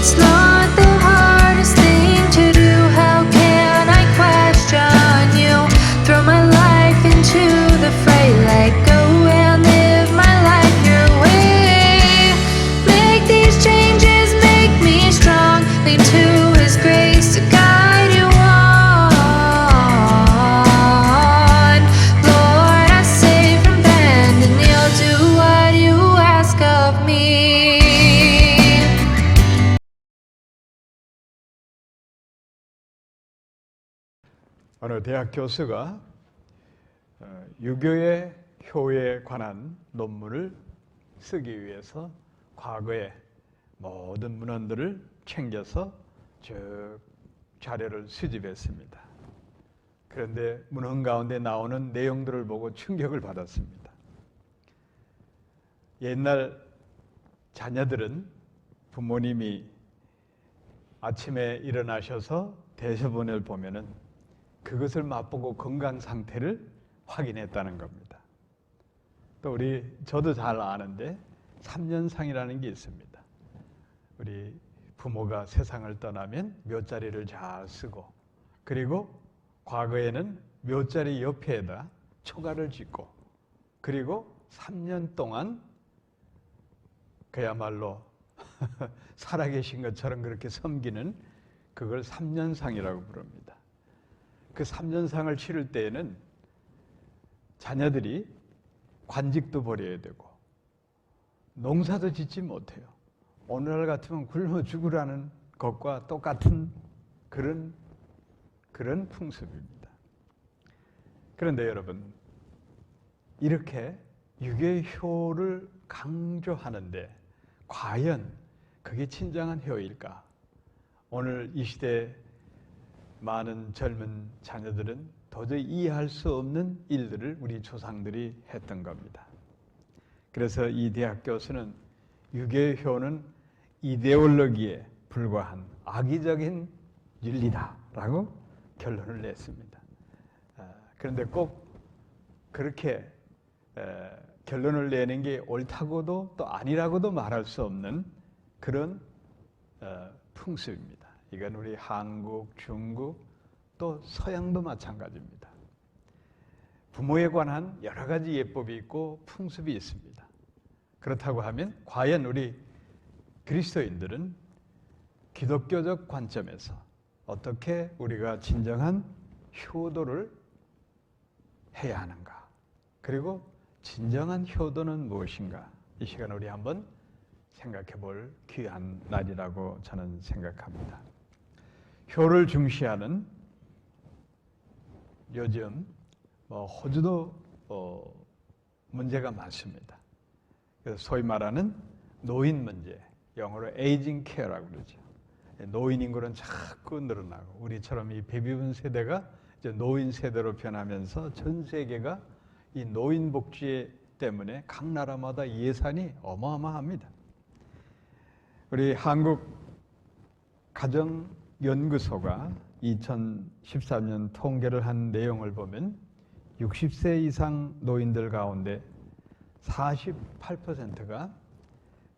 It's not the hardest thing to do. How can I question you? Throw my life into the fray. Let go and live my life your way. Make these changes, make me strong. Lean to His grace to guide you on. Lord, I say from bend and kneel, do what you ask of me. 어느 대학 교수가 유교의 효에 관한 논문을 쓰기 위해서 과거의 모든 문헌들을 챙겨서 쭉 자료를 수집했습니다. 그런데 문헌 가운데 나오는 내용들을 보고 충격을 받았습니다. 옛날 자녀들은 부모님이 아침에 일어나셔서 대소변을 보면은 그것을 맛보고 건강 상태를 확인했다는 겁니다. 또 저도 잘 아는데 3년상이라는 게 있습니다. 우리 부모가 세상을 떠나면 묘자리를 잘 쓰고, 그리고 과거에는 묘자리 옆에다 초가를 짓고, 그리고 3년 동안 그야말로 살아계신 것처럼 그렇게 섬기는, 그걸 3년상이라고 부릅니다. 그 3년상을 치를 때에는 자녀들이 관직도 버려야 되고 농사도 짓지 못해요. 오늘날 같으면 굶어 죽으라는 것과 똑같은 그런 풍습입니다. 그런데 여러분, 이렇게 유교의 효를 강조하는데 과연 그게 진정한 효일까? 오늘 이 시대 많은 젊은 자녀들은 도저히 이해할 수 없는 일들을 우리 조상들이 했던 겁니다. 그래서 이 대학 교수는 유교의 효는 이데올로기에 불과한 악의적인 윤리다라고 결론을 냈습니다. 그런데 꼭 그렇게 결론을 내는 게 옳다고도 또 아니라고도 말할 수 없는 그런 풍습입니다. 이건 우리 한국, 중국, 또 서양도 마찬가지입니다. 부모에 관한 여러 가지 예법이 있고 풍습이 있습니다. 그렇다고 하면 과연 우리 그리스도인들은 기독교적 관점에서 어떻게 우리가 진정한 효도를 해야 하는가? 그리고 진정한 효도는 무엇인가? 이 시간 우리 한번 생각해 볼 귀한 날이라고 저는 생각합니다. 효를 중시하는 요즘 호주도 문제가 많습니다. 그래서 소위 말하는 노인 문제, 영어로 에이징 케어라고 그러죠. 노인 인구는 자꾸 늘어나고 우리처럼 이 베이비붐 세대가 이제 노인 세대로 변하면서 전 세계가 이 노인 복지 때문에 각 나라마다 예산이 어마어마합니다. 우리 한국 가정연구소가 2013년 통계를 한 내용을 보면 60세 이상 노인들 가운데 48%가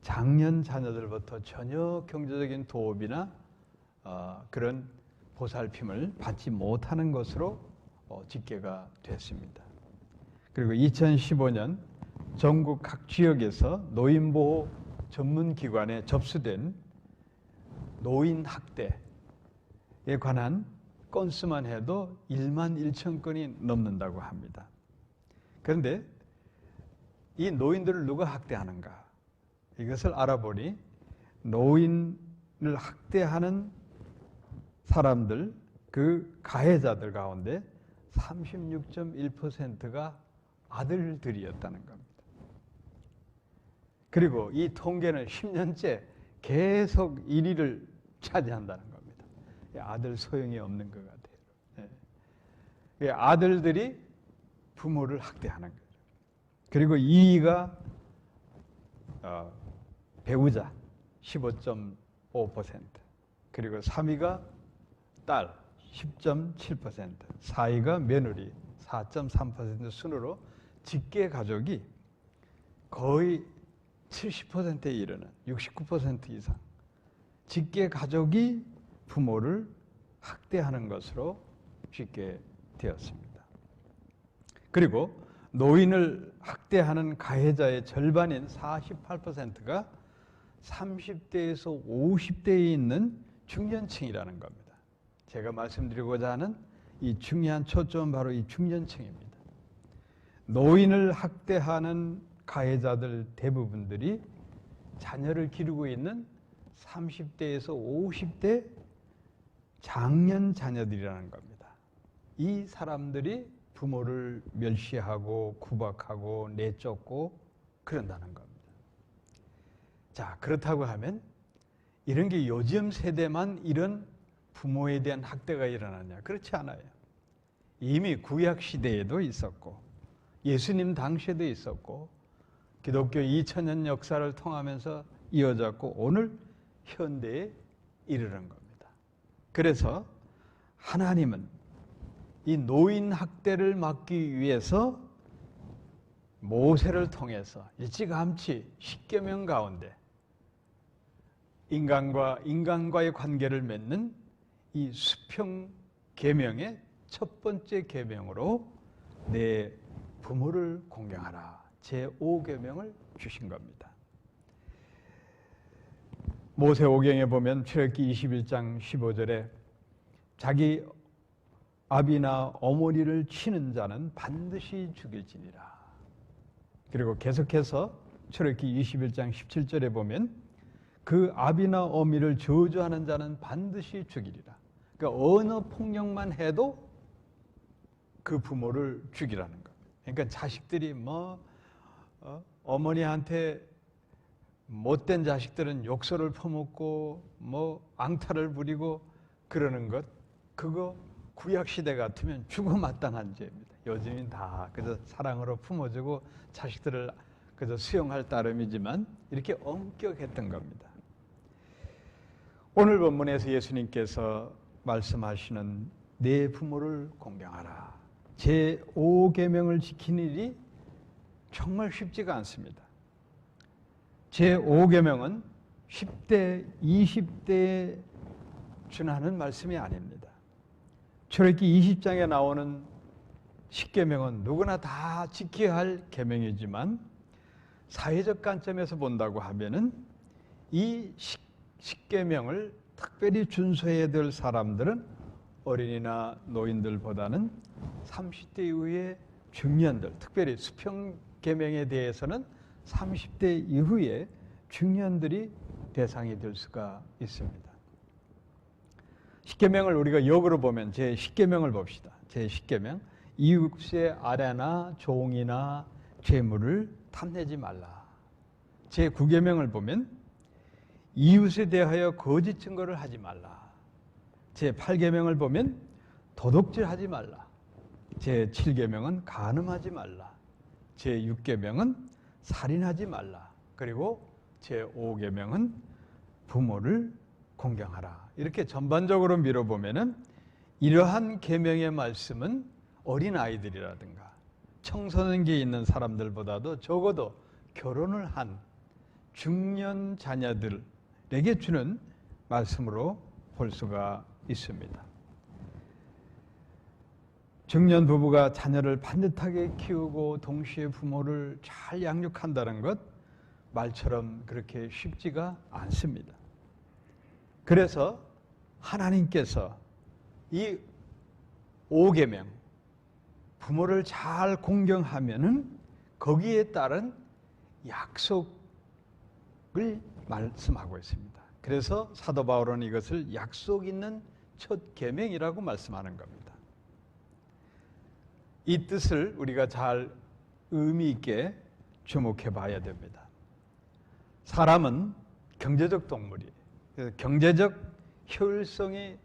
장년 자녀들부터 전혀 경제적인 도움이나 그런 보살핌을 받지 못하는 것으로 집계가 됐습니다. 그리고 2015년 전국 각 지역에서 노인보호 전문기관에 접수된 노인 학대에 관한 건수만 해도 1만 1천 건이 넘는다고 합니다. 그런데 이 노인들을 누가 학대하는가? 이것을 알아보니 노인을 학대하는 사람들, 그 가해자들 가운데 36.1%가 아들들이었다는 겁니다. 그리고 이 통계는 10년째 계속 1위를 차지한다는 겁니다. 아들 소용이 없는 것 같아요. 아들들이 부모를 학대하는 거죠. 그리고 2위가 배우자 15.5%, 그리고 3위가 딸 10.7%, 4위가 며느리 4.3% 순으로 직계 가족이 거의 70%에 이르는 69% 이상, 직계 가족이 부모를 학대하는 것으로 쉽게 되었습니다. 그리고 노인을 학대하는 가해자의 절반인 48%가 30대에서 50대에 있는 중년층이라는 겁니다. 제가 말씀드리고자 하는 이 중요한 초점은 바로 이 중년층입니다. 노인을 학대하는 가해자들 대부분들이 자녀를 기르고 있는 30대에서 50대 장년 자녀들이라는 겁니다. 이 사람들이 부모를 멸시하고 구박하고 내쫓고 그런다는 겁니다. 자, 그렇다고 하면 이런 게 요즘 세대만 이런 부모에 대한 학대가 일어나냐? 그렇지 않아요. 이미 구약 시대에도 있었고 예수님 당시에도 있었고 기독교 2000년 역사를 통하면서 이어졌고 오늘 현대에 이르는 겁니다. 그래서 하나님은 이 노인 학대를 막기 위해서 모세를 통해서 일찌감치 십계명 가운데 인간과의 관계를 맺는 이 수평 계명의 첫 번째 계명으로 내 부모를 공경하라 제5계명을 주신 겁니다. 모세오경에 보면 출애굽기 21장 15절에 자기 아비나 어머니를 치는 자는 반드시 죽일지니라. 그리고 계속해서 출애굽기 21장 17절에 보면 그 아비나 어미를 저주하는 자는 반드시 죽이리라. 그러니까 어느 폭력만 해도 그 부모를 죽이라는 겁니다. 그러니까 자식들이 어머니한테 못된 자식들은 욕설을 퍼먹고 앙탈을 부리고 그러는 것, 그거 구약 시대 같으면 죽어마땅한 죄입니다. 요즘은 다 그저 사랑으로 품어주고 자식들을 그저 수용할 따름이지만 이렇게 엄격했던 겁니다. 오늘 본문에서 예수님께서 말씀하시는 내 부모를 공경하라 제5계명을 지키는 일이 정말 쉽지가 않습니다. 제5계명은 10대, 20대에 준하는 말씀이 아닙니다. 출애굽기 20장에 나오는 10계명은 누구나 다 지켜야 할 계명이지만 사회적 관점에서 본다고 하면은 이 10계명을 특별히 준수해야 될 사람들은 어린이나 노인들보다는 30대 이후의 중년들, 특별히 수평계명에 대해서는 30대 이후에 중년들이 대상이 될 수가 있습니다. 10계명을 우리가 역으로 보면 제10계명을 봅시다. 제10계명 이웃의 아내나 종이나 재물을 탐내지 말라. 제9계명을 보면 이웃에 대하여 거짓 증거를 하지 말라. 제8계명을 보면 도둑질하지 말라. 제7계명은 간음하지 말라. 제6계명은 살인하지 말라. 그리고 제5계명은 부모를 공경하라. 이렇게 전반적으로 밀어보면은 이러한 계명의 말씀은 어린아이들이라든가 청소년기에 있는 사람들보다도 적어도 결혼을 한 중년 자녀들에게 주는 말씀으로 볼 수가 있습니다. 중년 부부가 자녀를 반듯하게 키우고 동시에 부모를 잘 양육한다는 것 말처럼 그렇게 쉽지가 않습니다. 그래서 하나님께서 이 5계명 부모를 잘 공경하면은 거기에 따른 약속을 말씀하고 있습니다. 그래서 사도 바울은 이것을 약속 있는 첫 계명이라고 말씀하는 겁니다. 이 뜻을 우리가 잘 의미 있게 주목해 봐야 됩니다. 사람은 경제적 동물이에요. 그래서 경제적 효율성이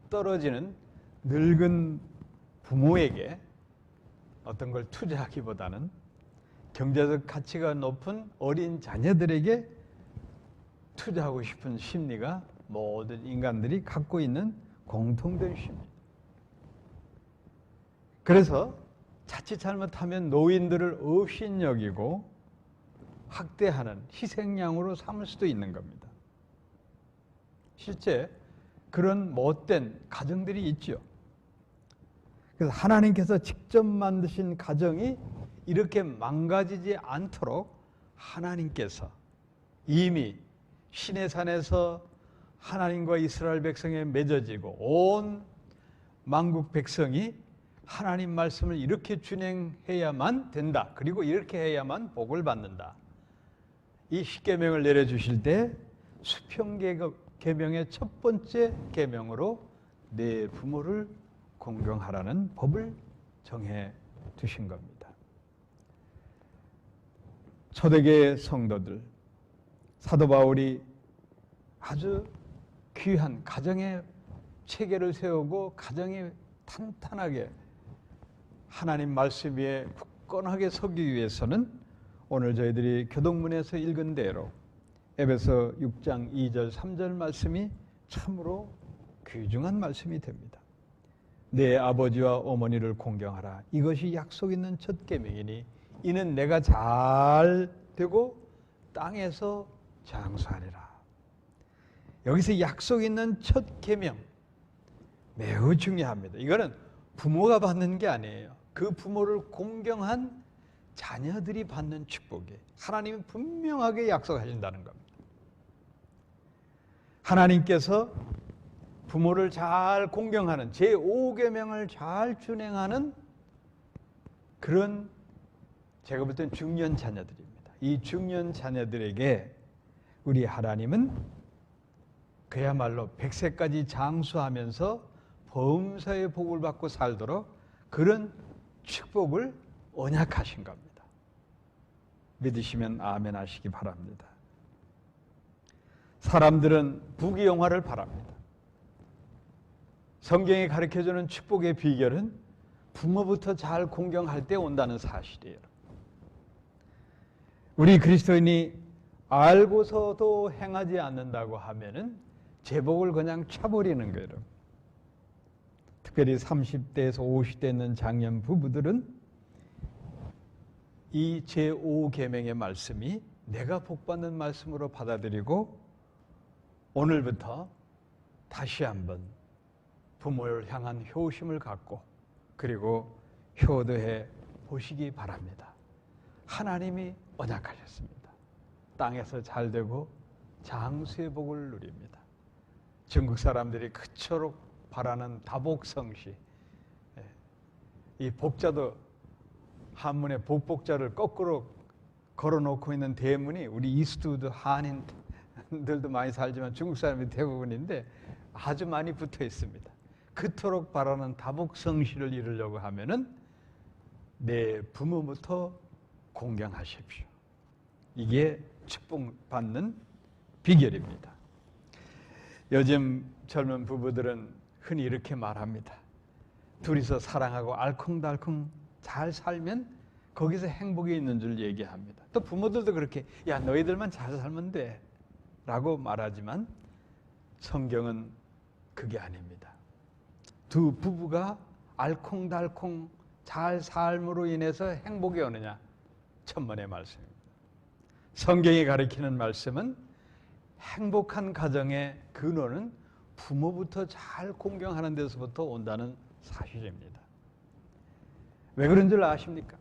떨어지는 늙은 부모에게 어떤 걸 투자하기보다는 경제적 가치가 높은 어린 자녀들에게 투자하고 싶은 심리가 모든 인간들이 갖고 있는 공통된 심리. 그래서 자칫 잘못하면 노인들을 업신여기고 학대하는 희생양으로 삼을 수도 있는 겁니다. 실제 그런 못된 가정들이 있죠. 그래서 하나님께서 직접 만드신 가정이 이렇게 망가지지 않도록 하나님께서 이미 시내산에서 하나님과 이스라엘 백성에 맺어지고 온 만국 백성이 하나님 말씀을 이렇게 준행해야만 된다. 그리고 이렇게 해야만 복을 받는다. 이 십계명을 내려주실 때 수평계명의 첫 번째 계명으로 내 부모를 공경하라는 법을 정해 두신 겁니다. 초대교회 성도들, 사도 바울이 아주 귀한 가정의 체계를 세우고 가정이 탄탄하게 하나님 말씀 위에 굳건하게 서기 위해서는 오늘 저희들이 교동문에서 읽은 대로 에베소 6장 2절 3절 말씀이 참으로 귀중한 말씀이 됩니다. 내 아버지와 어머니를 공경하라. 이것이 약속 있는 첫 계명이니 이는 내가 잘 되고 땅에서 장수하리라. 여기서 약속 있는 첫 계명 매우 중요합니다. 이거는 부모가 받는 게 아니에요. 그 부모를 공경한 자녀들이 받는 축복이에요. 하나님은 분명하게 약속하신다는 겁니다. 하나님께서 부모를 잘 공경하는 제5계명을 잘 준행하는 그런 제가 볼 땐 중년 자녀들입니다. 이 중년 자녀들에게 우리 하나님은 그야말로 100세까지 장수하면서 범사의 복을 받고 살도록 그런 축복을 언약하신 겁니다. 믿으시면 아멘 하시기 바랍니다. 사람들은 부귀영화를 바랍니다. 성경이 가르쳐주는 축복의 비결은 부모부터 잘 공경할 때 온다는 사실이에요. 우리 그리스도인이 알고서도 행하지 않는다고 하면은 제복을 그냥 쳐버리는 거예요. 특별히 30대에서 50대 있는 장년 부부들은 이 제5계명의 말씀이 내가 복받는 말씀으로 받아들이고 오늘부터 다시 한번 부모를 향한 효심을 갖고 그리고 효도해 보시기 바랍니다. 하나님이 언약하셨습니다. 땅에서 잘되고 장수의 복을 누립니다. 중국 사람들이 그토록 바라는 다복성시, 이 복자도 한문에 복복자를 거꾸로 걸어놓고 있는 대문이 우리 이스트우드 한인들도 많이 살지만 중국 사람이 대부분인데 아주 많이 붙어 있습니다. 그토록 바라는 다복성시를 이루려고 하면은 내 부모부터 공경하십시오. 이게 축복받는 비결입니다. 요즘 젊은 부부들은 흔히 이렇게 말합니다. 둘이서 사랑하고 알콩달콩 잘 살면 거기서 행복이 있는 줄 얘기합니다. 또 부모들도 그렇게 야 너희들만 잘 살면 돼 라고 말하지만 성경은 그게 아닙니다. 두 부부가 알콩달콩 잘 삶으로 인해서 행복이 오느냐? 천만의 말씀입니다. 성경이 가르치는 말씀은 행복한 가정의 근원은 부모부터 잘 공경하는 데서부터 온다는 사실입니다. 왜 그런 줄 아십니까?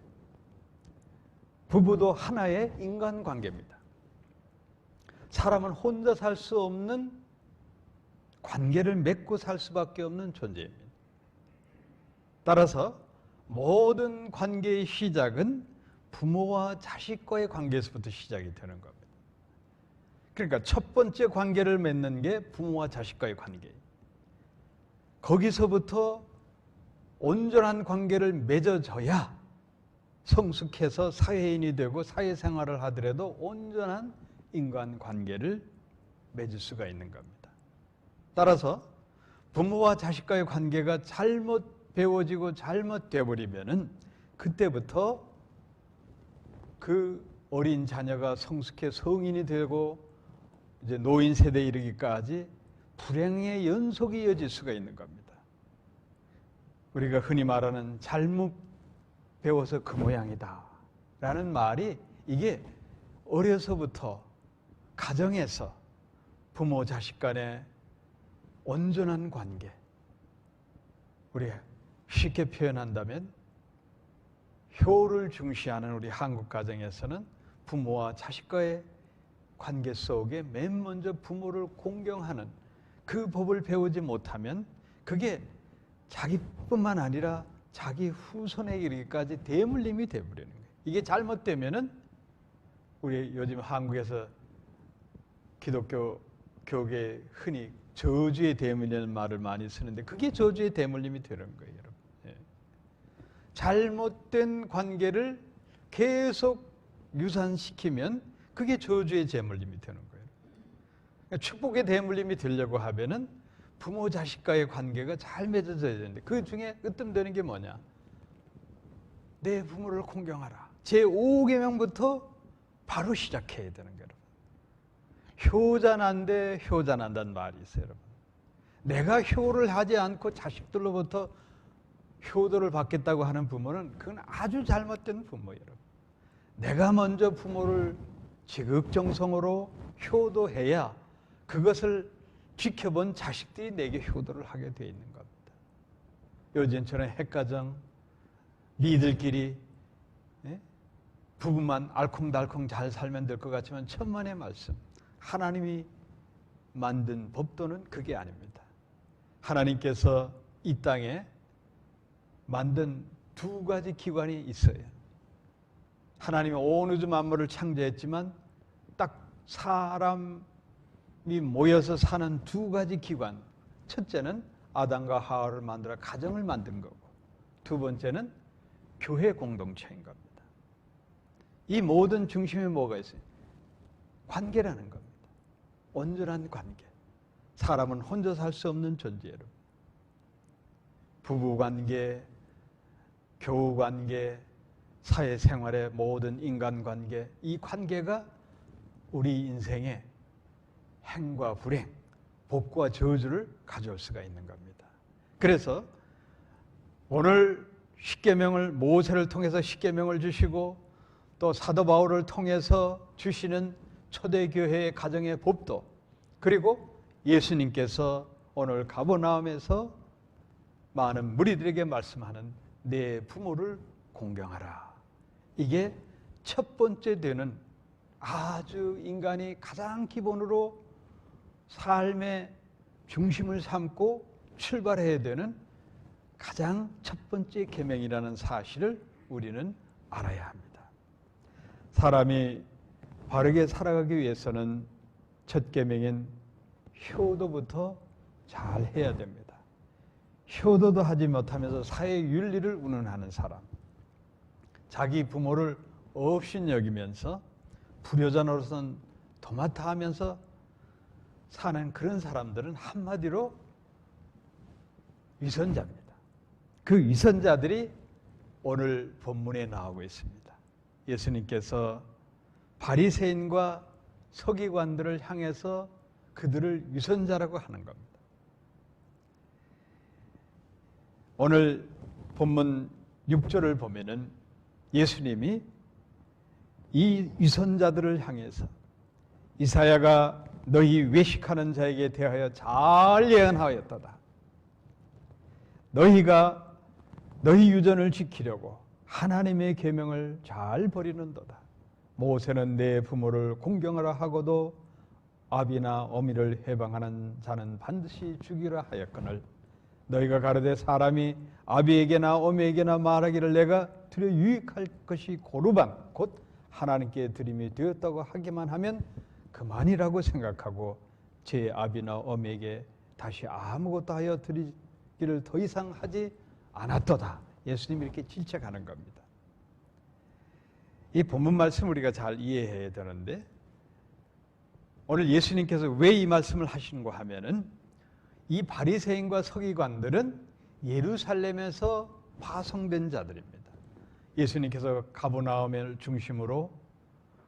부부도 하나의 인간관계입니다. 사람은 혼자 살 수 없는 관계를 맺고 살 수밖에 없는 존재입니다. 따라서 모든 관계의 시작은 부모와 자식과의 관계에서부터 시작이 되는 겁니다. 그러니까 첫 번째 관계를 맺는 게 부모와 자식과의 관계예요. 거기서부터 온전한 관계를 맺어져야 성숙해서 사회인이 되고 사회생활을 하더라도 온전한 인간관계를 맺을 수가 있는 겁니다. 따라서 부모와 자식과의 관계가 잘못 배워지고 잘못되어버리면은 그때부터 그 어린 자녀가 성숙해 성인이 되고 이제 노인 세대에 이르기까지 불행의 연속이 이어질 수가 있는 겁니다. 우리가 흔히 말하는 잘못 배워서 그 모양이다 라는 말이 이게 어려서부터 가정에서 부모 자식 간에 온전한 관계. 우리 쉽게 표현한다면 효를 중시하는 우리 한국 가정에서는 부모와 자식과의 관계 속에 맨 먼저 부모를 공경하는 그 법을 배우지 못하면 그게 자기뿐만 아니라 자기 후손에 이르기까지 대물림이 되어버리는 거예요. 이게 잘못되면은 우리 요즘 한국에서 기독교 교계에 흔히 저주의 대물림이라는 말을 많이 쓰는데 그게 저주의 대물림이 되는 거예요, 여러분. 예. 잘못된 관계를 계속 유산시키면 그게 저주의 대물림이 되는 거예요. 그러니까 축복의 대물림이 되려고 하면은 부모 자식과의 관계가 잘 맺어져야 되는데 그 중에 으뜸되는 게 뭐냐? 내 부모를 공경하라. 제5계명부터 바로 시작해야 되는 거예요. 효자난데 효자난다는 말이 있어요, 여러분. 내가 효를 하지 않고 자식들로부터 효도를 받겠다고 하는 부모는 그건 아주 잘못된 부모예요, 여러분. 내가 먼저 부모를 지극정성으로 효도해야 그것을 지켜본 자식들이 내게 효도를 하게 되어 있는 겁니다. 요즘처럼 핵가정, 니들끼리 부부만 알콩달콩 잘 살면 될 것 같지만 천만의 말씀. 하나님이 만든 법도는 그게 아닙니다. 하나님께서 이 땅에 만든 두 가지 기관이 있어요. 하나님이 온 우주 만물을 창조했지만 딱 사람이 모여서 사는 두 가지 기관. 첫째는 아담과 하와를 만들어 가정을 만든 거고 두 번째는 교회 공동체인 겁니다. 이 모든 중심에 뭐가 있어요? 관계라는 겁니다. 온전한 관계. 사람은 혼자 살 수 없는 존재예요. 부부관계, 교우관계, 사회생활의 모든 인간관계, 이 관계가 우리 인생에 행과 불행, 복과 저주를 가져올 수가 있는 겁니다. 그래서 오늘 십계명을 모세를 통해서 십계명을 주시고 또 사도 바울을 통해서 주시는 초대교회의 가정의 법도 그리고 예수님께서 오늘 가버나움에서 많은 무리들에게 말씀하는 내 부모를 공경하라. 이게 첫 번째 되는 아주 인간이 가장 기본으로 삶의 중심을 삼고 출발해야 되는 가장 첫 번째 계명이라는 사실을 우리는 알아야 합니다. 사람이 바르게 살아가기 위해서는 첫 계명인 효도부터 잘 해야 됩니다. 효도도 하지 못하면서 사회 윤리를 운운하는 사람, 자기 부모를 없인 여기면서 불효자 노릇은 도맡아 하면서 사는 그런 사람들은 한마디로 위선자입니다. 그 위선자들이 오늘 본문에 나오고 있습니다. 예수님께서 바리새인과 서기관들을 향해서 그들을 위선자라고 하는 겁니다. 오늘 본문 6절을 보면은 예수님이 이 위선자들을 향해서 이사야가 너희 외식하는 자에게 대하여 잘 예언하였도다. 너희가 너희 유전을 지키려고 하나님의 계명을 잘 버리는도다. 모세는 내 부모를 공경하라 하고도 아비나 어미를 해방하는 자는 반드시 죽이라 하였거늘 너희가 가로되 사람이 아비에게나 어미에게나 말하기를 내가 드려 유익할 것이 고르반 곧 하나님께 드림이 되었다고 하기만 하면 그만이라고 생각하고 제 아비나 어미에게 다시 아무것도 하여 드리기를 더 이상 하지 않았도다. 예수님이 이렇게 질책하는 겁니다. 이 본문 말씀 우리가 잘 이해해야 되는데 오늘 예수님께서 왜 이 말씀을 하시는가 하면은 이 바리새인과 서기관들은 예루살렘에서 파송된 자들입니다. 예수님께서 가버나움을 중심으로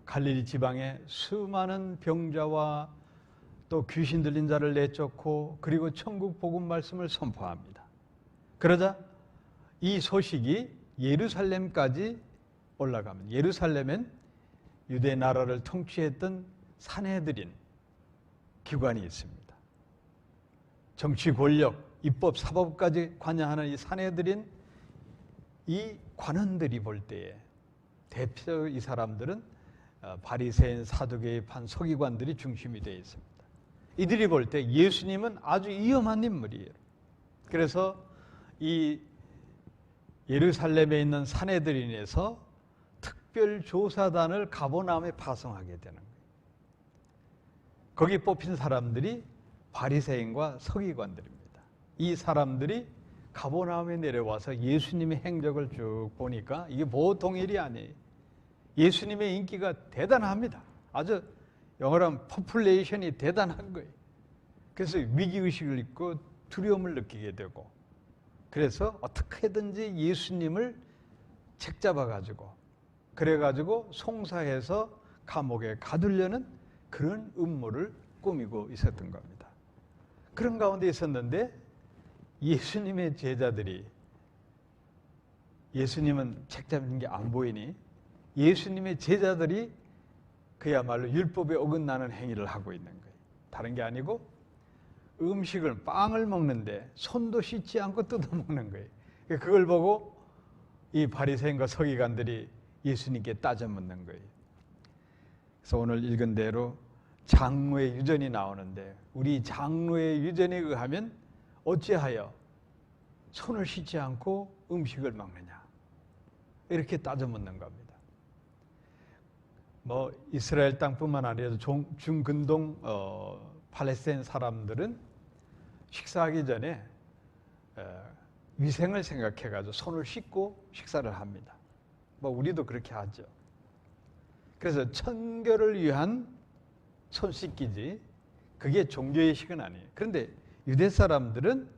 갈릴리 지방에 수많은 병자와 또 귀신 들린 자를 내쫓고 그리고 천국 복음 말씀을 선포합니다. 그러자 이 소식이 예루살렘까지 올라가면 예루살렘엔 유대 나라를 통치했던 산헤드린 기관이 있습니다. 정치 권력, 입법, 사법까지 관여하는 이 사내들인 이 관원들이 볼 때에 대표 이 사람들은 바리새인, 사두개인, 서기관들이 중심이 되어 있습니다. 이들이 볼 때 예수님은 아주 위험한 인물이에요. 그래서 이 예루살렘에 있는 사내들인에서 특별조사단을 가버나움에 파송하게 되는 거예요. 거기 뽑힌 사람들이 바리새인과 서기관들입니다. 이 사람들이 가버나움에 내려와서 예수님의 행적을 쭉 보니까 이게 보통 일이 아니에요. 예수님의 인기가 대단합니다. 아주 영어로 하면 포퓰레이션이 대단한 거예요. 그래서 위기의식을 잊고 두려움을 느끼게 되고, 그래서 어떻게든지 예수님을 책잡아가지고 그래가지고 송사해서 감옥에 가두려는 그런 음모를 꾸미고 있었던 겁니다. 그런 가운데 있었는데 예수님의 제자들이, 예수님은 책잡는 게 안 보이니 예수님의 제자들이 그야말로 율법에 어긋나는 행위를 하고 있는 거예요. 다른 게 아니고 음식을, 빵을 먹는데 손도 씻지 않고 뜯어먹는 거예요. 그걸 보고 이 바리새인과 서기관들이 예수님께 따져 묻는 거예요. 그래서 오늘 읽은 대로 장로의 유전이 나오는데, 우리 장로의 유전에 의하면 어찌하여 손을 씻지 않고 음식을 먹느냐, 이렇게 따져 묻는 겁니다. 이스라엘 땅뿐만 아니라 중근동 팔레스타인 사람들은 식사하기 전에 위생을 생각해가지고 손을 씻고 식사를 합니다. 우리도 그렇게 하죠. 그래서 청결을 위한 손 씻기지, 그게 종교예식은 아니에요. 그런데 유대 사람들은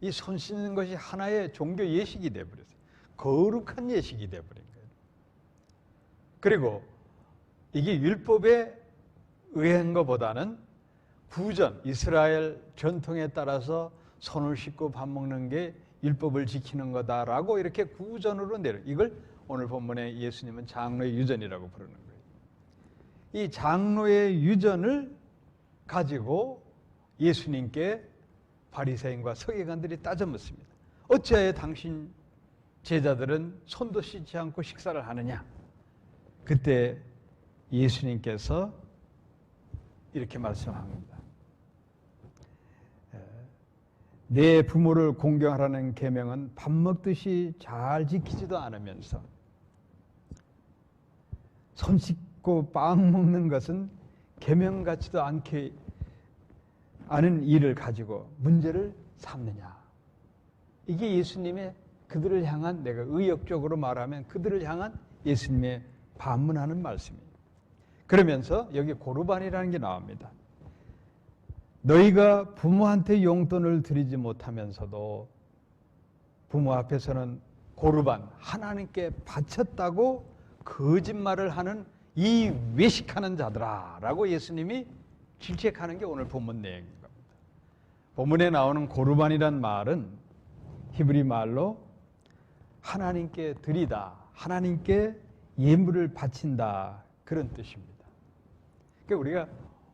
이 손 씻는 것이 하나의 종교 예식이 되어버렸어요. 거룩한 예식이 되어버린 거예요. 그리고 이게 율법에 의한 것보다는 구전, 이스라엘 전통에 따라서 손을 씻고 밥 먹는 게 율법을 지키는 거다라고 이렇게 구전으로 이걸 오늘 본문에 예수님은 장로의 유전이라고 부르는 거예요. 이 장로의 유전을 가지고 예수님께 바리새인과 서기관들이 따져 묻습니다. 어찌하여 당신 제자들은 손도 씻지 않고 식사를 하느냐? 그때 예수님께서 이렇게 말씀합니다. 내 부모를 공경하라는 계명은 밥 먹듯이 잘 지키지도 않으면서 손 씻고 빵 먹는 것은 계명 같지도 않게 않은 일을 가지고 문제를 삼느냐. 이게 예수님의 그들을 향한, 내가 의역적으로 말하면 그들을 향한 예수님의 반문하는 말씀입니다. 그러면서 여기 고르반이라는 게 나옵니다. 너희가 부모한테 용돈을 드리지 못하면서도 부모 앞에서는 고르반, 하나님께 바쳤다고 거짓말을 하는 이 외식하는 자들아 라고 예수님이 질책하는 게 오늘 본문 내용인 겁니다. 본문에 나오는 고르반이란 말은 히브리 말로 하나님께 드리다, 하나님께 예물을 바친다, 그런 뜻입니다. 그러니까 우리가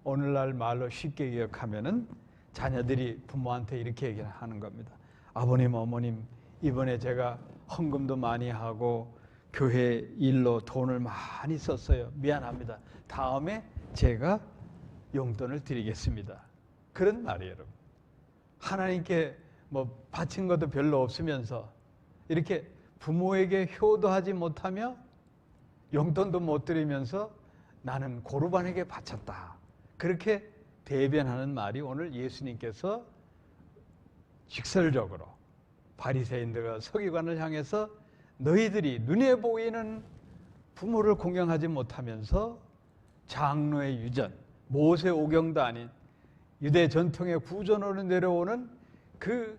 오늘날 말로 쉽게 기억하면은 자녀들이 부모한테 이렇게 얘기하는 겁니다. 아버님, 어머님, 이번에 제가 헌금도 많이 하고 교회 일로 돈을 많이 썼어요. 미안합니다. 다음에 제가 용돈을 드리겠습니다. 그런 말이에요, 여러분. 하나님께 바친 것도 별로 없으면서 이렇게 부모에게 효도하지 못하며 용돈도 못 드리면서 나는 고르반에게 바쳤다, 그렇게 대변하는 말이 오늘 예수님께서 직설적으로 바리새인들과 서기관을 향해서 너희들이 눈에 보이는 부모를 공경하지 못하면서 장로의 유전, 모세 오경도 아닌 유대 전통의 구전으로 내려오는 그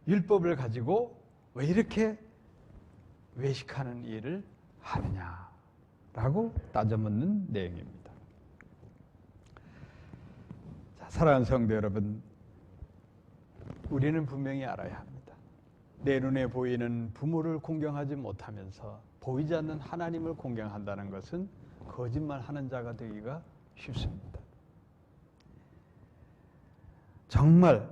율법을 가지고 왜 이렇게 외식하는 일을 하느냐라고 따져 묻는 내용입니다. 자, 사랑하는 성도 여러분, 우리는 분명히 알아야 합니다. 내 눈에 보이는 부모를 공경하지 못하면서 보이지 않는 하나님을 공경한다는 것은 거짓말하는 자가 되기가 쉽습니다. 정말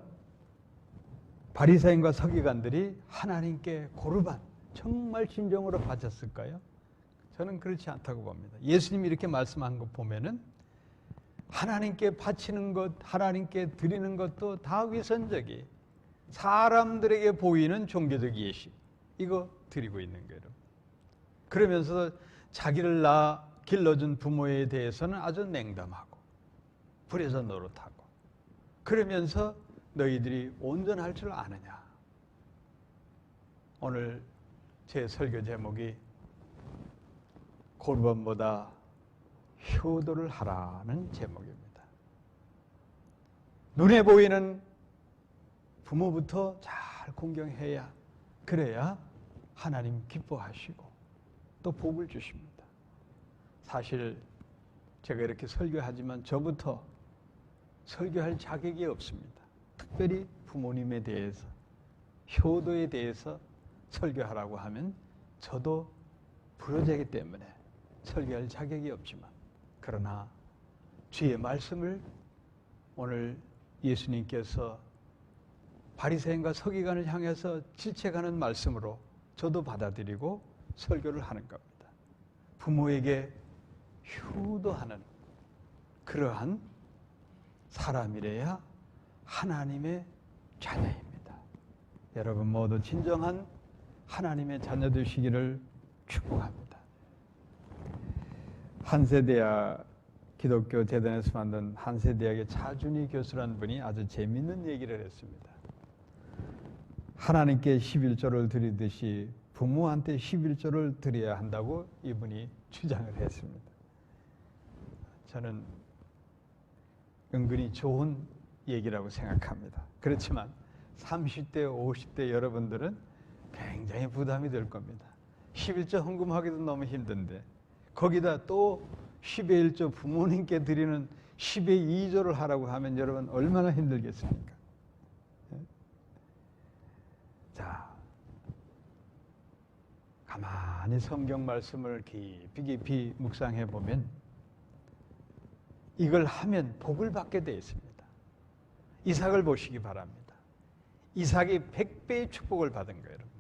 바리새인과 서기관들이 하나님께 고르반 정말 진정으로 바쳤을까요? 저는 그렇지 않다고 봅니다. 예수님이 이렇게 말씀한 거 보면은 하나님께 바치는 것, 하나님께 드리는 것도 다 위선적이 사람들에게 보이는 종교적 예식 이거 드리고 있는 거예요. 그러면서 자기를 길러준 부모에 대해서는 아주 냉담하고 불에서 노릇하고 그러면서 너희들이 온전할 줄 아느냐. 오늘 제 설교 제목이 고르반보다 효도를 하라는 제목입니다. 눈에 보이는 부모부터 잘 공경해야 그래야 하나님 기뻐하시고 또 복을 주십니다. 사실 제가 이렇게 설교하지만 저부터 설교할 자격이 없습니다. 특별히 부모님에 대해서 효도에 대해서 설교하라고 하면 저도 불효자이기 때문에 설교할 자격이 없지만 그러나 주의 말씀을 오늘 예수님께서 바리새인과 서기관을 향해서 질책하는 말씀으로 저도 받아들이고 설교를 하는 겁니다. 부모에게 효도하는 그러한 사람이래야 하나님의 자녀입니다. 여러분 모두 진정한 하나님의 자녀 되시기를 축복합니다. 한세대학 기독교 재단에서 만든 한세대학의 차준희 교수라는 분이 아주 재미있는 얘기를 했습니다. 하나님께 11조를 드리듯이 부모한테 11조를 드려야 한다고 이분이 주장을 했습니다. 저는 은근히 좋은 얘기라고 생각합니다. 그렇지만 30대, 50대 여러분들은 굉장히 부담이 될 겁니다. 11조 헌금하기도 너무 힘든데 거기다 또 10의 1조 부모님께 드리는 10의 2조를 하라고 하면 여러분 얼마나 힘들겠습니까? 자, 가만히 성경 말씀을 깊이 묵상해 보면 이걸 하면 복을 받게 되어 있습니다. 이삭을 보시기 바랍니다. 이삭이 100배의 축복을 받은 거예요. 여러분.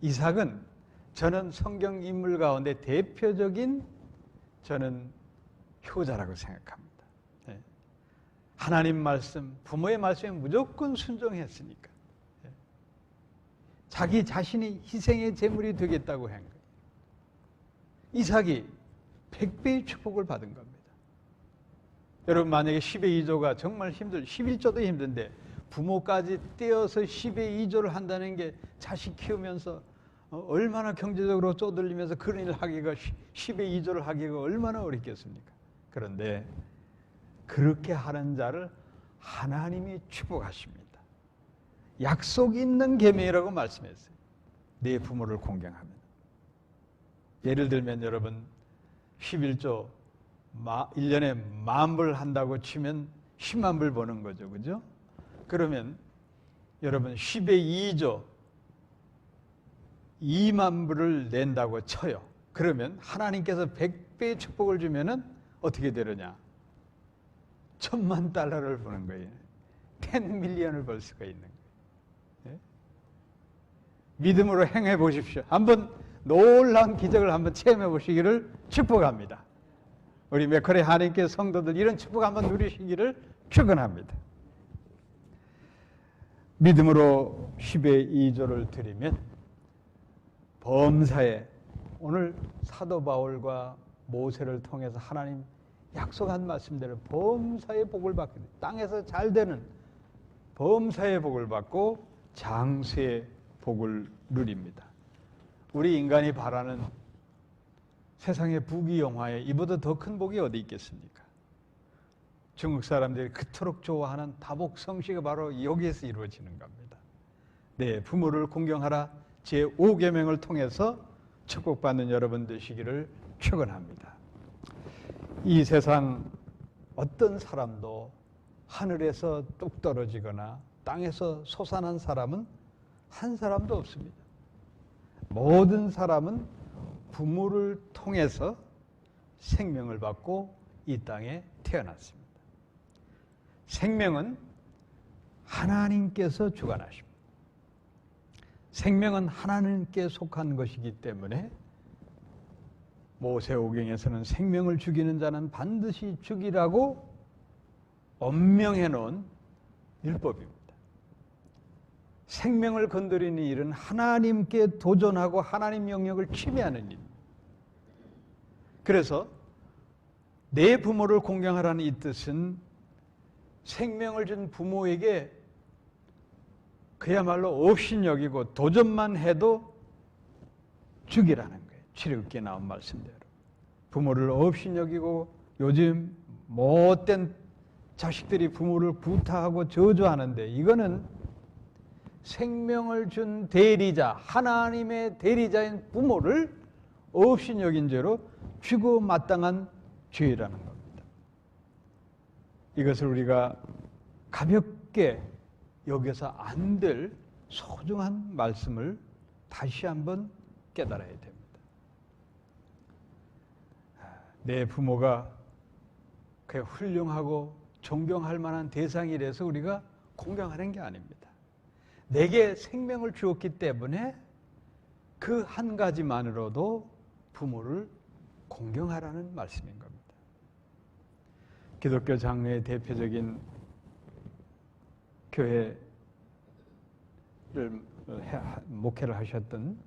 이삭은 저는 성경 인물 가운데 대표적인 저는 효자라고 생각합니다. 네. 하나님 말씀, 부모의 말씀에 무조건 순종했으니까. 네. 자기 자신이 희생의 제물이 되겠다고 한 거예요. 이삭이 100배의 축복을 받은 겁니다. 여러분 만약에 10의 2조가 정말 11조도 힘든데 부모까지 떼어서 10의 2조를 한다는 게 자식 키우면서 얼마나 경제적으로 쪼들리면서 그런 일을 하기가 10의 2조를 하기가 얼마나 어렵겠습니까? 그런데 그렇게 하는 자를 하나님이 축복하십니다. 약속 있는 계명이라고 말씀했어요. 내 부모를 공경하면. 예를 들면 여러분 11조 1년에 10,000불 한다고 치면 10만 불 버는 거죠. 그죠? 그러면 여러분 10의 2조 2만 불을 낸다고 쳐요. 그러면 하나님께서 100배의 축복을 주면은 어떻게 되느냐? 1,000만 달러를 버는 거예요. 10밀리언을 벌 수가 있는 거예요. 네? 믿음으로 행해 보십시오. 한번 놀라운 기적을 한번 체험해 보시기를 축복합니다. 우리 메커리 하나님께 성도들 이런 축복 한번 누리시기를 축원합니다. 믿음으로 10의 2조를 드리면 범사에 오늘 사도 바울과 모세를 통해서 하나님 약속한 말씀대로 범사의 복을 받게 돼요. 땅에서 잘 되는 범사의 복을 받고 장수의 복을 누립니다. 우리 인간이 바라는 세상의 부귀영화에 이보다 더 큰 복이 어디 있겠습니까? 중국 사람들이 그토록 좋아하는 다복성시가 바로 여기에서 이루어지는 겁니다. 네, 부모를 공경하라 제5계명을 통해서 축복받는 여러분 되시기를 축원합니다. 이 세상 어떤 사람도 하늘에서 뚝 떨어지거나 땅에서 솟아난 사람은 한 사람도 없습니다. 모든 사람은 부모를 통해서 생명을 받고 이 땅에 태어났습니다. 생명은 하나님께서 주관하십니다. 생명은 하나님께 속한 것이기 때문에 모세오경에서는 생명을 죽이는 자는 반드시 죽이라고 엄명해 놓은 율법입니다. 생명을 건드리는 일은 하나님께 도전하고 하나님 영역을 침해하는 일입니다. 그래서 내 부모를 공경하라는 이 뜻은 생명을 준 부모에게 그야말로 업신여기고 도전만 해도 죽이라는 거예요. 출애굽기에 나온 말씀대로. 부모를 업신여기고 요즘 못된 자식들이 부모를 구타하고 저주하는데 이거는 생명을 준 대리자, 하나님의 대리자인 부모를 업신여긴 죄로 죽어 마땅한 죄라는 겁니다. 이것을 우리가 가볍게 여기서 안 될 소중한 말씀을 다시 한번 깨달아야 됩니다. 내 부모가 그 훌륭하고 존경할 만한 대상이라서 우리가 공경하는 게 아닙니다. 내게 생명을 주었기 때문에 그 한 가지만으로도 부모를 공경하라는 말씀인 겁니다. 기독교 장로의 대표적인 교회를 목회를 하셨던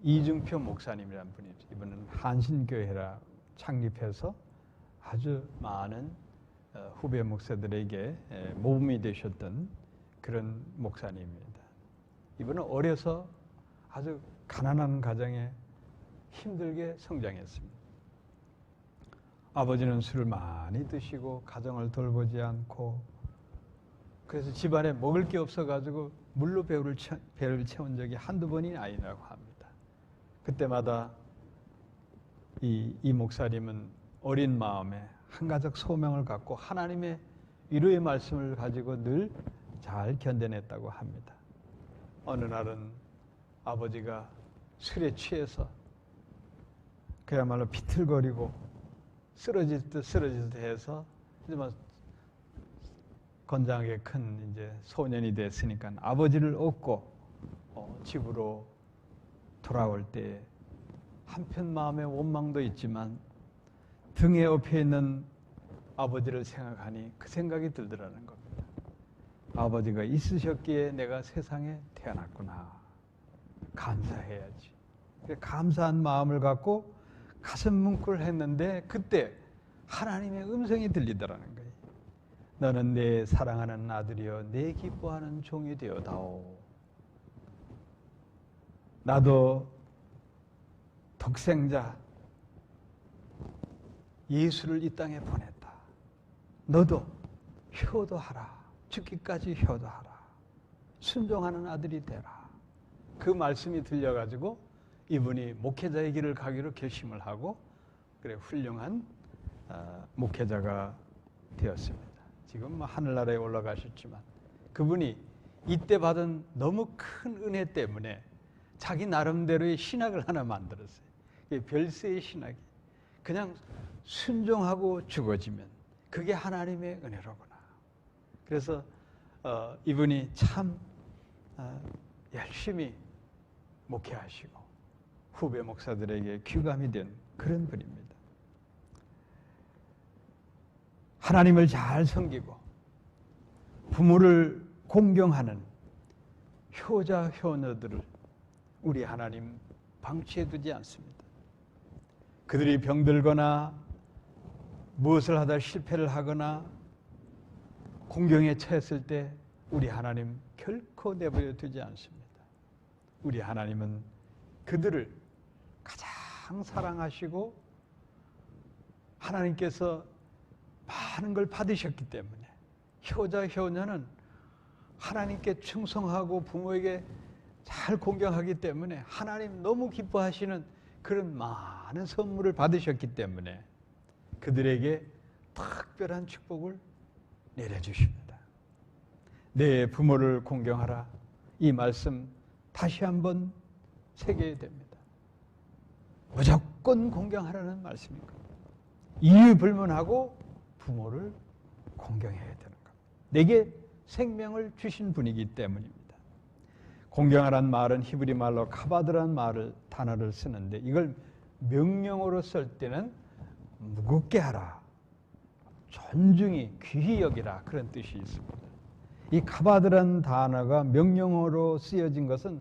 이중표 목사님이라는 분이 있어요. 이분은 한신교회라 창립해서 아주 많은 후배 목사들에게 모범이 되셨던 그런 목사님입니다. 이분은 어려서 아주 가난한 가정에 힘들게 성장했습니다. 아버지는 술을 많이 드시고 가정을 돌보지 않고 그래서 집안에 먹을 게 없어가지고 물로 배를 채운 적이 한두 번이 아니라고 합니다. 그때마다 이 목사님은 어린 마음에 한가적 소명을 갖고 하나님의 위로의 말씀을 가지고 늘 잘 견뎌냈다고 합니다. 어느 날은 아버지가 술에 취해서 그야말로 비틀거리고 쓰러질 듯 해서 이제 막 건장하게 큰 이제 소년이 됐으니까 아버지를 얻고 집으로 돌아올 때 한편 마음에 원망도 있지만 등에 업혀 있는 아버지를 생각하니 그 생각이 들더라는 겁니다. 아버지가 있으셨기에 내가 세상에 태어났구나. 감사해야지. 감사한 마음을 갖고 가슴 뭉클 했는데 그때 하나님의 음성이 들리더라는 거예요. 너는 내 사랑하는 아들이여 내 기뻐하는 종이 되어다오. 나도 독생자 예수를 이 땅에 보냈다. 너도 효도하라. 죽기까지 효도하라. 순종하는 아들이 되라. 그 말씀이 들려가지고 이분이 목회자의 길을 가기로 결심을 하고 그래 훌륭한 목회자가 되었습니다. 지금 하늘나라에 올라가셨지만 그분이 이때 받은 너무 큰 은혜 때문에 자기 나름대로의 신학을 하나 만들었어요. 별세의 신학이 그냥 순종하고 죽어지면 그게 하나님의 은혜로구나. 그래서 이분이 참 열심히 목회하시고 후배 목사들에게 귀감이 된 그런 분입니다. 하나님을 잘 섬기고 부모를 공경하는 효자 효녀들을 우리 하나님 방치해 두지 않습니다. 그들이 병들거나 무엇을 하다 실패를 하거나 공경에 처했을 때 우리 하나님 결코 내버려 두지 않습니다. 우리 하나님은 그들을 가장 사랑하시고 하나님께서 많은 걸 받으셨기 때문에 효자 효녀는 하나님께 충성하고 부모에게 잘 공경하기 때문에 하나님 너무 기뻐하시는 그런 많은 선물을 받으셨기 때문에 그들에게 특별한 축복을 내려주십니다. 내 부모를 공경하라. 이 말씀 다시 한번 새겨야 됩니다. 무조건 공경하라는 말씀입니다. 이유 불문하고 부모를 공경해야 되는 겁니다. 내게 생명을 주신 분이기 때문입니다. 공경하란 말은 히브리 말로 카바드란 단어를 쓰는데 이걸 명령어로 쓸 때는 무겁게 하라, 존중히 귀히 여기라 그런 뜻이 있습니다. 이 카바드란 단어가 명령어로 쓰여진 것은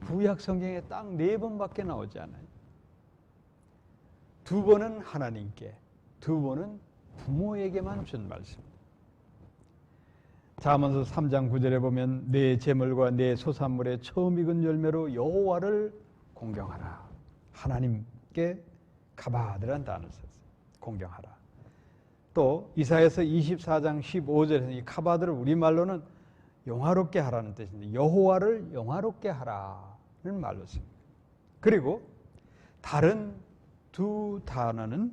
구약 성경에 딱 4번밖에 나오지 않아요. 2번은 하나님께, 2번은 부모에게만 준 말씀입니다. 잠언서 3장 9절에 보면 내 재물과 내 소산물의 처음 익은 열매로 여호와를 공경하라. 하나님께 카바드란 단어를 썼어요. 공경하라. 또 이사야서 24장 15절에서 이 카바드를 우리말로는 영화롭게 하라는 뜻인데 여호와를 영화롭게 하라는 말로 씁니다. 그리고 다른 2 단어는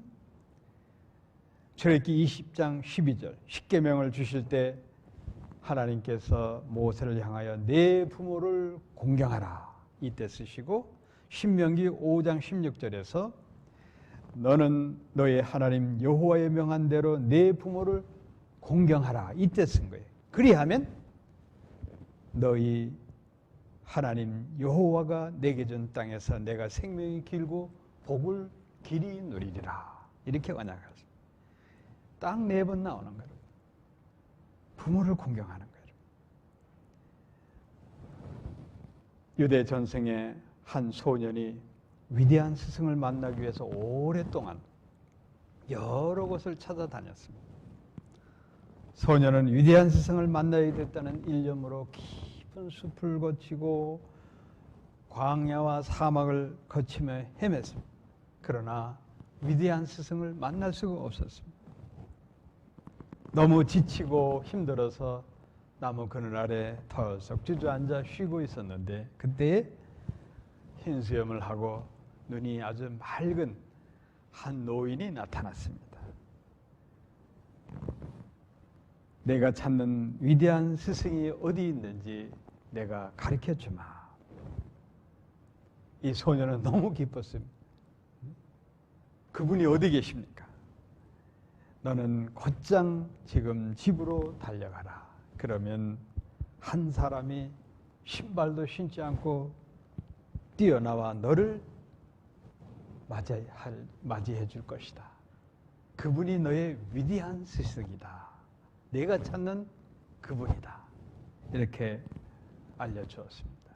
출애굽기 20장 12절 십계명을 주실 때 하나님께서 모세를 향하여 내 부모를 공경하라 이때 쓰시고 신명기 5장 16절에서 너는 너의 하나님 여호와의 명한 대로 내 부모를 공경하라 이때 쓴 거예요. 그리하면 너희 하나님 여호와가 내게 준 땅에서 내가 생명이 길고 복을 길이 누리리라 이렇게 언약하셨습니다. 딱 4번 나오는 거예요. 부모를 공경하는 거예요. 유대 전생에 한 소년이 위대한 스승을 만나기 위해서 오랫동안 여러 곳을 찾아다녔습니다. 소년은 위대한 스승을 만나야겠다는 일념으로 깊은 숲을 거치고 광야와 사막을 거치며 헤맸습니다. 그러나 위대한 스승을 만날 수가 없었습니다. 너무 지치고 힘들어서 나무 그늘 아래 털썩 주저앉아 쉬고 있었는데 그때 흰 수염을 하고 눈이 아주 맑은 한 노인이 나타났습니다. 내가 찾는 위대한 스승이 어디 있는지 내가 가르쳐 주마. 이 소년은 너무 기뻤습니다. 그분이 어디 계십니까? 너는 곧장 지금 집으로 달려가라. 그러면 한 사람이 신발도 신지 않고 뛰어나와 너를 맞이해 줄 것이다. 그분이 너의 위대한 스승이다. 내가 찾는 그분이다. 이렇게 알려주었습니다.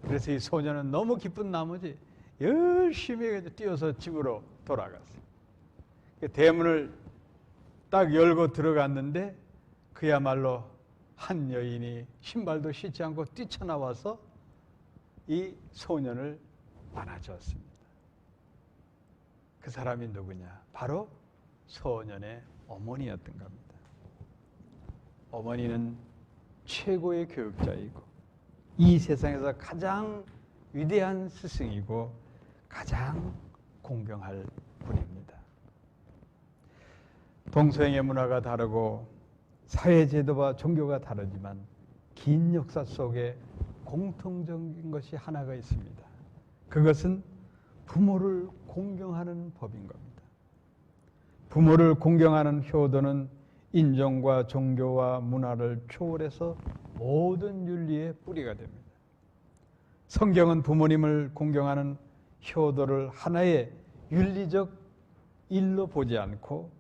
그래서 이 소년은 너무 기쁜 나머지 열심히 뛰어서 집으로 돌아갔어요. 대문을 딱 열고 들어갔는데 그야말로 한 여인이 신발도 신지 않고 뛰쳐나와서 이 소년을 안아주었습니다. 그 사람이 누구냐? 바로 소년의 어머니였던 겁니다. 어머니는 최고의 교육자이고 이 세상에서 가장 위대한 스승이고 가장 공경할 분입니다. 동서양의 문화가 다르고 사회제도와 종교가 다르지만 긴 역사 속에 공통적인 것이 하나가 있습니다. 그것은 부모를 공경하는 법인 겁니다. 부모를 공경하는 효도는 인종과 종교와 문화를 초월해서 모든 윤리의 뿌리가 됩니다. 성경은 부모님을 공경하는 효도를 하나의 윤리적 일로 보지 않고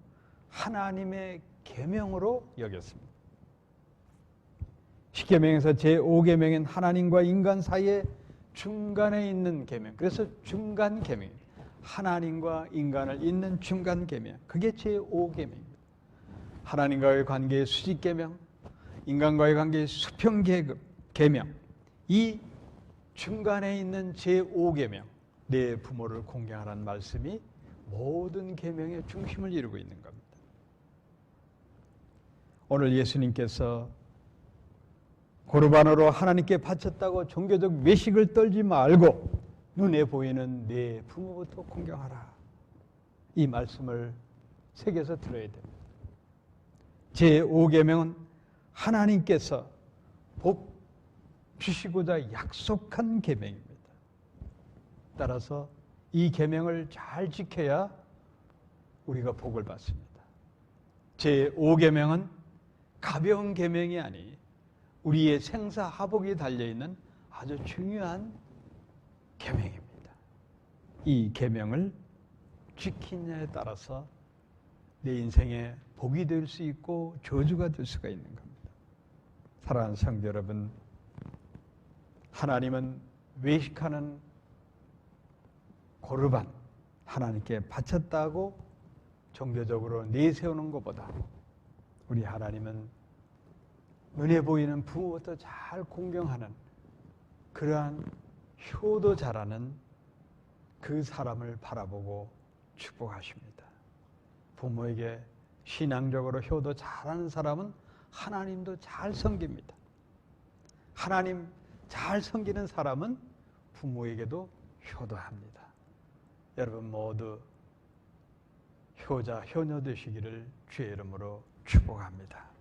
하나님의 계명으로 여겼습니다. 십계명에서 제5계명인 하나님과 인간 사이에 중간에 있는 계명, 그래서 중간 계명입니다. 하나님과 인간을 잇는 중간 계명, 그게 제5계명입니다. 하나님과의 관계의 수직 계명, 인간과의 관계의 수평 계명, 이 중간에 있는 제5계명, 내 부모를 공경하라는 말씀이 모든 계명의 중심을 이루고 있는 겁니다. 오늘 예수님께서 고르반으로 하나님께 바쳤다고 종교적 외식을 떨지 말고 눈에 보이는 내 부모부터 공경하라. 이 말씀을 새겨서 들어야 됩니다. 제5계명은 하나님께서 복 주시고자 약속한 계명입니다. 따라서 이 계명을 잘 지켜야 우리가 복을 받습니다. 제5계명은 가벼운 계명이 아니 우리의 생사하복이 달려있는 아주 중요한 계명입니다. 이 계명을 지키냐에 따라서 내 인생에 복이 될 수 있고 저주가 될 수가 있는 겁니다. 사랑하는 성도 여러분, 하나님은 외식하는 고르반, 하나님께 바쳤다고 종교적으로 내세우는 것보다 우리 하나님은 눈에 보이는 부모부터 잘 공경하는 그러한 효도 잘하는 그 사람을 바라보고 축복하십니다. 부모에게 신앙적으로 효도 잘하는 사람은 하나님도 잘 섬깁니다. 하나님 잘 섬기는 사람은 부모에게도 효도합니다. 여러분 모두 효자, 효녀 되시기를 주의 이름으로 축복합니다.